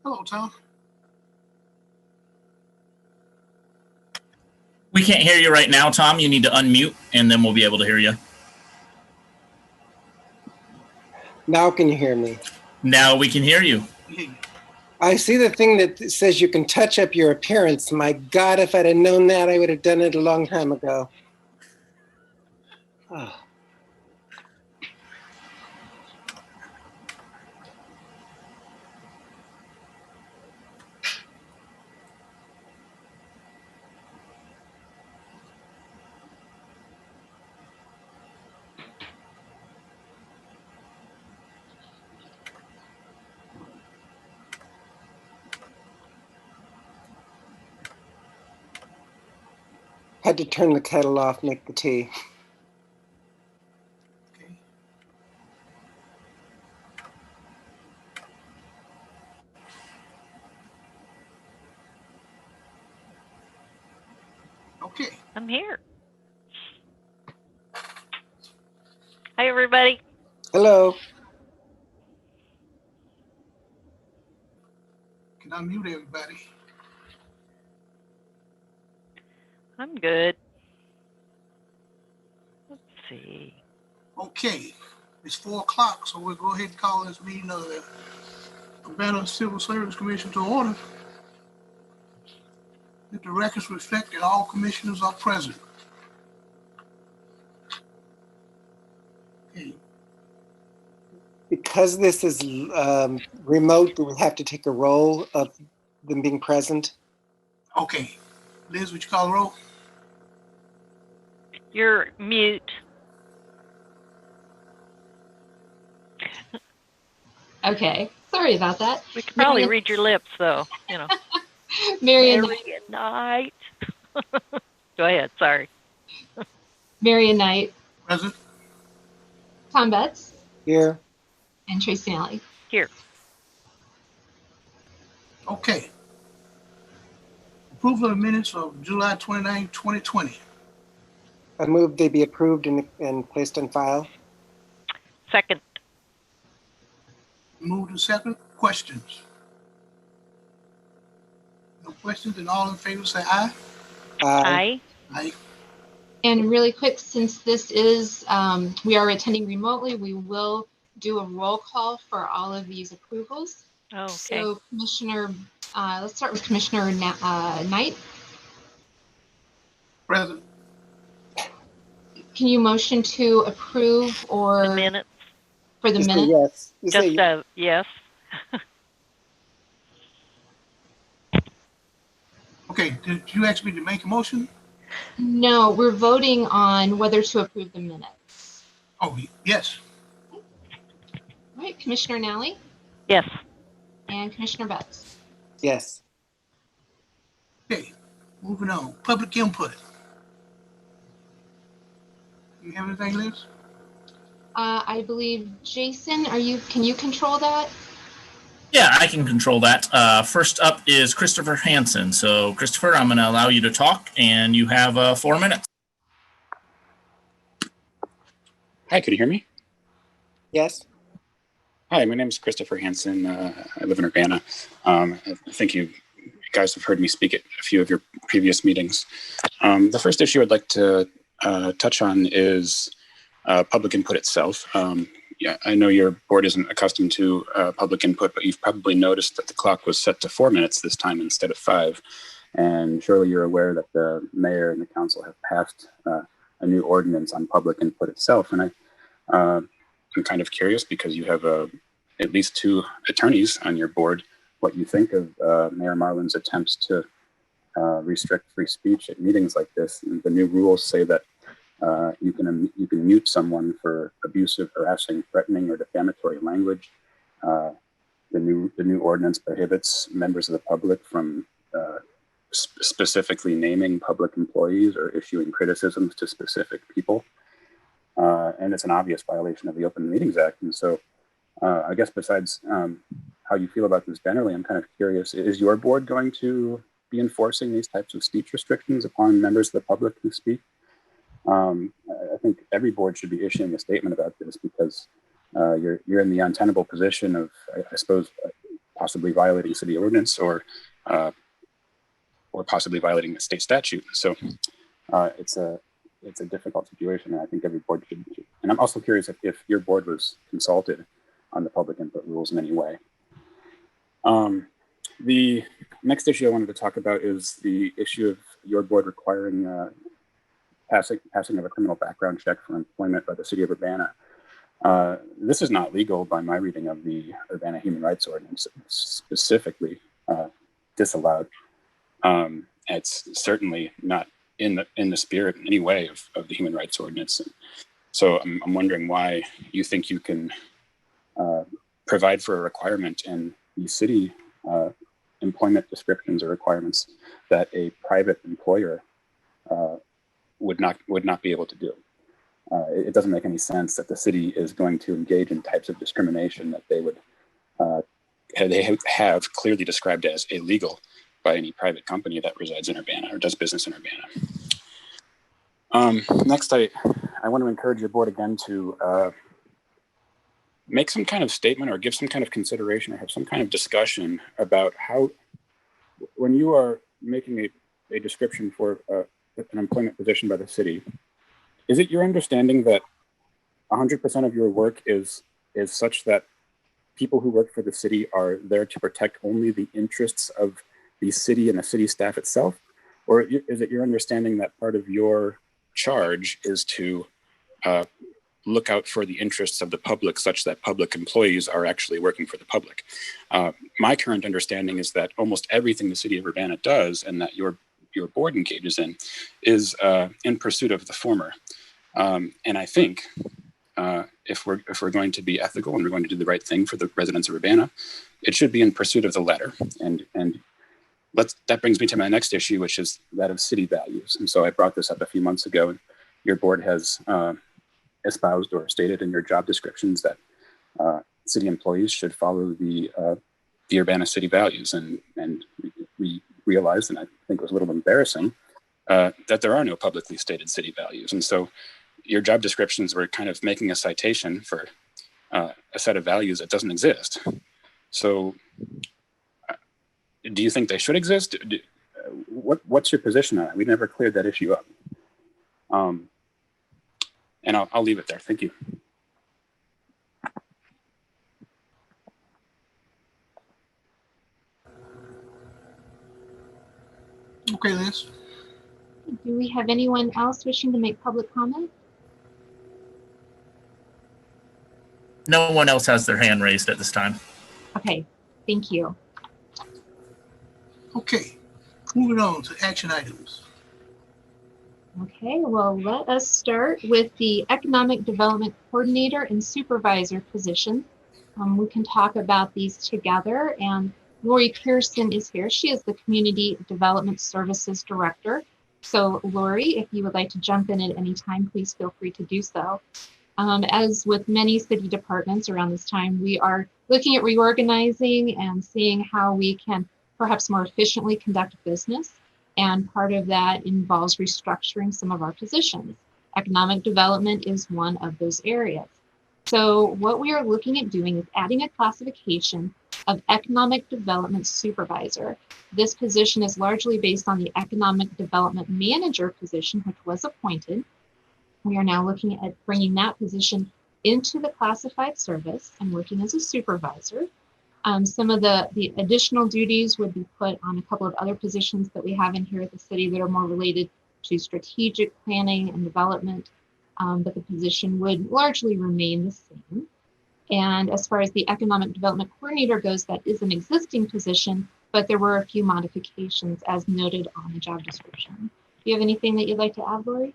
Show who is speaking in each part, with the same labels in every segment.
Speaker 1: Hello, Tom.
Speaker 2: We can't hear you right now, Tom. You need to unmute, and then we'll be able to hear you.
Speaker 3: Now can you hear me?
Speaker 2: Now we can hear you.
Speaker 3: I see the thing that says you can touch up your appearance. My God, if I'd have known that, I would have done it a long time ago. Oh. Had to turn the kettle off, make the tea.
Speaker 1: Okay.
Speaker 4: I'm here. Hi, everybody.
Speaker 3: Hello.
Speaker 1: Can I mute everybody?
Speaker 4: I'm good. Let's see.
Speaker 1: Okay. It's 4 o'clock, so we'll go ahead and call this meeting of the Urbana Civil Service Commission to order. Let the records reflect that all commissioners are present. Okay.
Speaker 3: Because this is remote, we have to take a roll of them being present.
Speaker 1: Okay. Liz, would you call the roll?
Speaker 4: You're mute.
Speaker 5: Okay, sorry about that.
Speaker 4: We could probably read your lips, though. You know.
Speaker 5: Marion
Speaker 4: Knight. Go ahead. Sorry.
Speaker 5: Marion Knight.
Speaker 1: Present.
Speaker 5: Tom Betts.
Speaker 3: Here.
Speaker 5: And Tracy Alley.
Speaker 4: Here.
Speaker 1: Okay. Approval of the minutes of July 29, 2020.
Speaker 3: I move they be approved and placed on file.
Speaker 4: Second.
Speaker 1: Moved to second. Questions? No questions, and all in favor say aye.
Speaker 4: Aye.
Speaker 1: Aye.
Speaker 5: And really quick, since this is, we are attending remotely, we will do a roll call for all of these approvals.
Speaker 4: Oh, okay.
Speaker 5: So Commissioner, let's start with Commissioner Knight.
Speaker 1: Present.
Speaker 5: Can you motion to approve or
Speaker 4: the minutes
Speaker 5: for the
Speaker 3: Just
Speaker 5: minutes?
Speaker 3: Yes.
Speaker 4: Just yes.
Speaker 1: Okay, did you ask me to make a motion?
Speaker 5: No, we're voting on whether to approve the minutes.
Speaker 1: Oh, yes.
Speaker 5: All right, Commissioner Nally
Speaker 4: Yes.
Speaker 5: and Commissioner Betts.
Speaker 3: Yes.
Speaker 1: Okay, moving on. Public input. You have anything, Liz?
Speaker 5: I believe Jason, can you control that?
Speaker 2: Yeah, I can control that. First up is Christopher Hansen. So, Christopher, I'm going to allow you to talk, and you have 4 minutes.
Speaker 6: Hi, could you hear me?
Speaker 3: Yes.
Speaker 6: Hi, my name is Christopher Hansen. I live in Urbana. I think you guys have heard me speak at a few of your previous meetings. The first issue I'd like to touch on is public input itself. Yeah, I know your board isn't accustomed to public input, but you've probably noticed that the clock was set to 4 minutes this time instead of 5. And surely you're aware that the mayor and the council have passed a new ordinance on public input itself. And I'm kind of curious, because you have at least 2 attorneys on your board, what you think of Mayor Marlin's attempts to restrict free speech at meetings like this. And the new rules say that you can mute someone for abusive, harassing, threatening, or defamatory language. The new ordinance prohibits members of the public from specifically naming public employees or issuing criticisms to specific people. And it's an obvious violation of the Open Meetings Act. And so I guess besides how you feel about this generally, I'm kind of curious, is your board going to be enforcing these types of speech restrictions upon members of the public who speak? I think every board should be issuing a statement about this, because you're in the untenable position of, I suppose, possibly violating city ordinance or possibly violating the state statute. So it's a difficult situation, and I think every board should. And I'm also curious if your board was consulted on the public input rules in any way. The next issue I wanted to talk about is the issue of your board requiring passing of a criminal background check for employment by the City of Urbana. This is not legal by my reading of the Urbana Human Rights Ordinance. It's specifically disallowed. It's certainly not in the spirit in any way of the Human Rights Ordinance. And so I'm wondering why you think you can provide for a requirement in the city employment descriptions or requirements that a private employer would not be able to do. It doesn't make any sense that the city is going to engage in types of discrimination that they have clearly described as illegal by any private company that resides in Urbana or does business in Urbana. Next, I want to encourage your board again to make some kind of statement or give some kind of consideration or have some kind of discussion about how, when you are making a description for an employment position by the city, is it your understanding that 100% of your work is such that people who work for the city are there to protect only the interests of the city and the city staff itself? Or is it your understanding that part of your charge is to look out for the interests of the public such that public employees are actually working for the public? My current understanding is that almost everything the City of Urbana does and that your board engages in is in pursuit of the former. And I think if we're going to be ethical and we're going to do the right thing for the residents of Urbana, it should be in pursuit of the latter. And that brings me to my next issue, which is that of city values. And so I brought this up a few months ago, and your board has espoused or stated in your job descriptions that city employees should follow the Urbana city values. And we realized, and I think it was a little embarrassing, that there are no publicly stated city values. And so your job descriptions were kind of making a citation for a set of values that doesn't exist. So do you think they should exist? What's your position on it? We never cleared that issue up. And I'll leave it there. Thank you.
Speaker 1: Okay, Liz.
Speaker 5: Do we have anyone else wishing to make public comment?
Speaker 2: No one else has their hand raised at this time.
Speaker 5: Okay, thank you.
Speaker 1: Okay, moving on to action items.
Speaker 5: Okay, well, let us start with the Economic Development Coordinator and Supervisor position. We can talk about these together, and Lori Pearson is here. She is the Community Development Services Director. So Lori, if you would like to jump in at any time, please feel free to do so. As with many city departments around this time, we are looking at reorganizing and seeing how we can perhaps more efficiently conduct business. And part of that involves restructuring some of our positions. Economic development is one of those areas. So what we are looking at doing is adding a classification of Economic Development Supervisor. This position is largely based on the Economic Development Manager position, which was appointed. We are now looking at bringing that position into the classified service and working as a supervisor. Some of the additional duties would be put on a couple of other positions that we have in here at the city that are more related to strategic planning and development, but the position would largely remain the same. And as far as the Economic Development Coordinator goes, that is an existing position, but there were a few modifications as noted on the job description. Do you have anything that you'd like to add, Lori?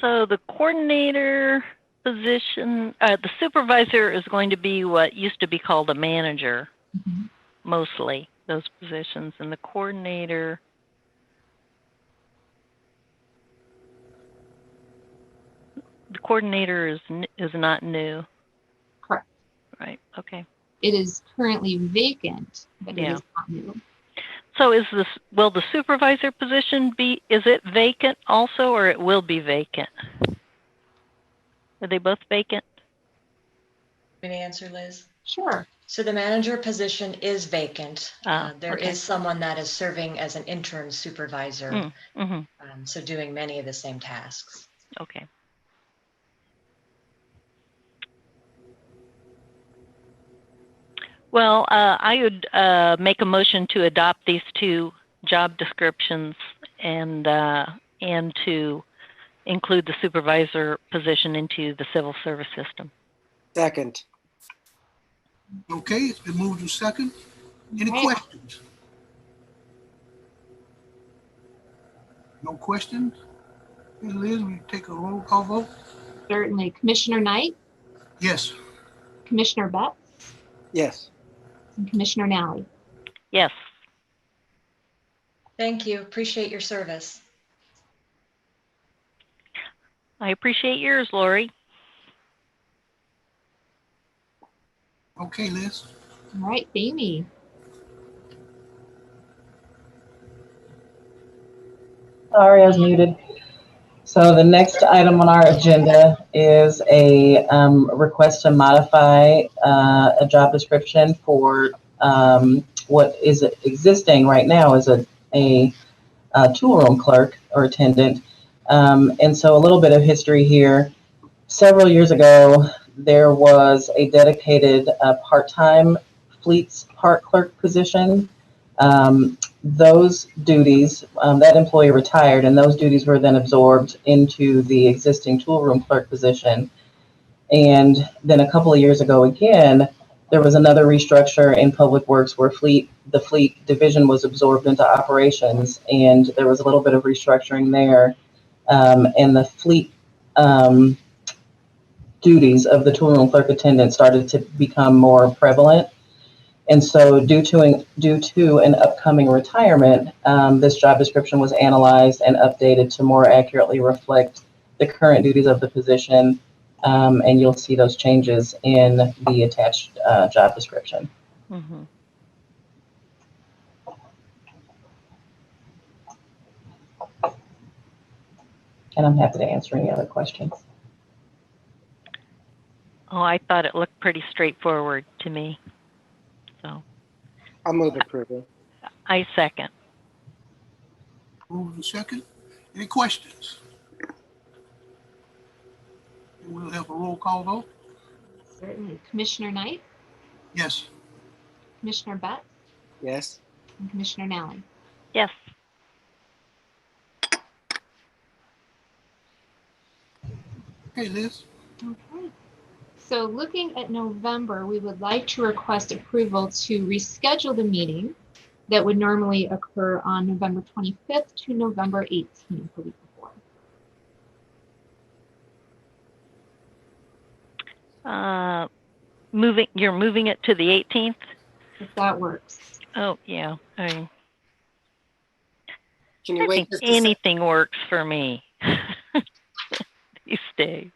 Speaker 4: So the coordinator position, the supervisor is going to be what used to be called a manager, mostly those positions, and the coordinator. The coordinator is not new.
Speaker 5: Correct.
Speaker 4: Right. Okay.
Speaker 5: It is currently vacant, but it
Speaker 4: Yeah.
Speaker 5: is not new.
Speaker 4: So will the supervisor position is it vacant also, or it will be vacant? Are they both vacant?
Speaker 7: Can I answer, Liz?
Speaker 5: Sure.
Speaker 7: So the manager position is vacant. There
Speaker 4: Okay.
Speaker 7: is someone that is serving as an interim supervisor, so doing many of the same tasks.
Speaker 4: Okay. Well, I would make a motion to adopt these two job descriptions and to include the supervisor position into the civil service system.
Speaker 3: Second.
Speaker 1: Okay, it's been moved to second. Any
Speaker 5: Right.
Speaker 1: questions? No questions? Okay, Liz, we take a roll call vote?
Speaker 5: Certainly. Commissioner Knight,
Speaker 1: Yes.
Speaker 5: Commissioner Betts,
Speaker 3: Yes.
Speaker 5: and Commissioner Nally.
Speaker 4: Yes.
Speaker 7: Thank you. Appreciate your service.
Speaker 4: I appreciate yours, Lori.
Speaker 1: Okay, Liz.
Speaker 5: All right, Amy.
Speaker 8: Sorry, I was muted. So the next item on our agenda is a request to modify a job description for what is existing right now as a tool room clerk or attendant. And so a little bit of history here. Several years ago, there was a dedicated part-time fleets park clerk position. Those duties, that employee retired, and those duties were then absorbed into the existing tool room clerk position. And then a couple of years ago, again, there was another restructure in Public Works where the fleet division was absorbed into operations, and there was a little bit of restructuring there. And the fleet duties of the tool room clerk attendant started to become more prevalent. And so due to an upcoming retirement, this job description was analyzed and updated to more accurately reflect the current duties of the position. And you'll see those changes in the attached job description.
Speaker 4: Mm-hmm.
Speaker 8: And I'm happy to answer any other questions.
Speaker 4: Oh, I thought it looked pretty straightforward to me. So
Speaker 3: I'll move approval.
Speaker 4: I second.
Speaker 1: Moved to second. Any questions? We'll have a roll call vote?
Speaker 5: Certainly. Commissioner Knight,
Speaker 1: Yes.
Speaker 5: Commissioner Betts,
Speaker 3: Yes.
Speaker 5: and Commissioner Nally.
Speaker 4: Yes.
Speaker 1: Okay, Liz.
Speaker 5: Okay. So looking at November, we would like to request approval to reschedule the meeting that would normally occur on November 25th to November 18th, the week before.
Speaker 4: You're moving it to the 18th?
Speaker 5: If that works.
Speaker 4: Oh, yeah.
Speaker 3: Can
Speaker 4: I
Speaker 3: you wait
Speaker 4: think
Speaker 3: just a second?
Speaker 4: anything works for me these days.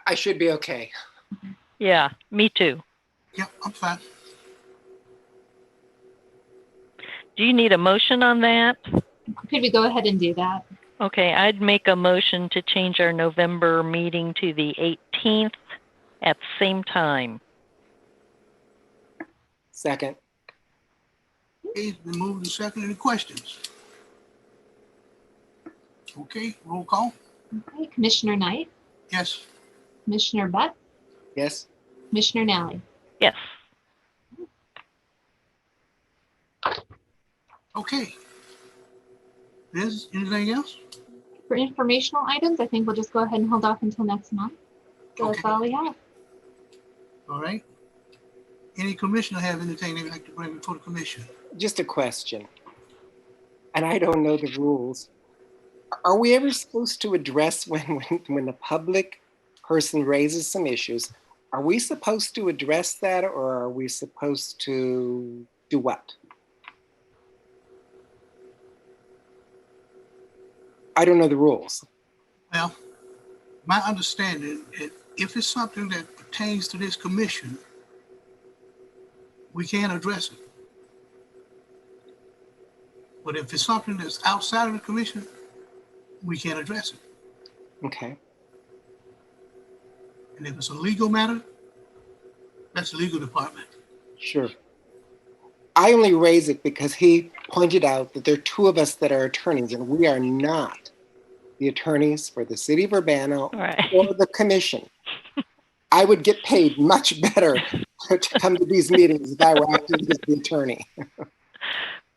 Speaker 3: I should be okay.
Speaker 4: Yeah, me too.
Speaker 1: Yep, I'm fine.
Speaker 4: Do you need a motion on that?
Speaker 5: Could we go ahead and do that?
Speaker 4: Okay, I'd make a motion to change our November meeting to the 18th at the same time.
Speaker 3: Second.
Speaker 1: Okay, it's been moved to second. Any questions? Okay, roll call?
Speaker 5: Okay, Commissioner Knight,
Speaker 1: Yes.
Speaker 5: Commissioner Betts,
Speaker 3: Yes.
Speaker 5: Commissioner Nally.
Speaker 4: Yes.
Speaker 1: Okay. Liz, anything else?
Speaker 5: For informational items, I think we'll just go ahead and hold off until next month. So that's
Speaker 1: Okay.
Speaker 5: all we have.
Speaker 1: All right. Any commissioner have anything they'd like to bring before the commission?
Speaker 3: Just a question. And I don't know the rules. Are we ever supposed to address when the public person raises some issues? Are we supposed to address that, or are we supposed to do what? I don't know the rules.
Speaker 1: Well, my understanding is if it's something that pertains to this commission, we can address it. But if it's something that's outside of the commission, we can't address it.
Speaker 3: Okay.
Speaker 1: And if it's a legal matter, that's the legal department.
Speaker 3: Sure. I only raise it because he pointed out that there are two of us that are attorneys, and we are not the attorneys for the City of Urbana or the commission. I would get paid much better to come to these meetings if I were acting as the attorney.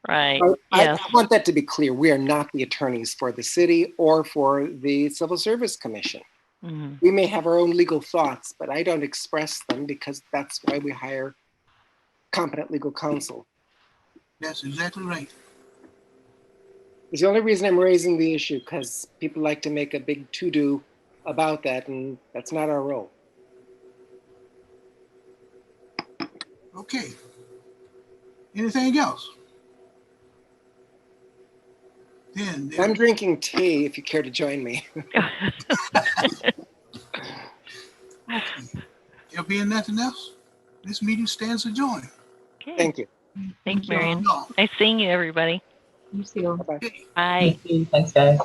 Speaker 4: Right.
Speaker 3: I want that to be clear. We are not the attorneys for the city or for the Civil Service Commission.
Speaker 4: Mm-hmm.
Speaker 3: We may have our own legal thoughts, but I don't express them because that's why we hire competent legal counsel.
Speaker 1: That's exactly right.
Speaker 3: It's the only reason I'm raising the issue, because people like to make a big to-do about that, and that's not our role.
Speaker 1: Okay. Anything else? Then
Speaker 3: I'm drinking tea if you care to join me.
Speaker 1: There being nothing else, this meeting stands adjourned.
Speaker 4: Okay.
Speaker 3: Thank you.
Speaker 4: Thanks, Marion. Nice seeing you, everybody.
Speaker 5: You too.
Speaker 3: Bye-bye.
Speaker 4: Bye.
Speaker 8: Thanks, guys.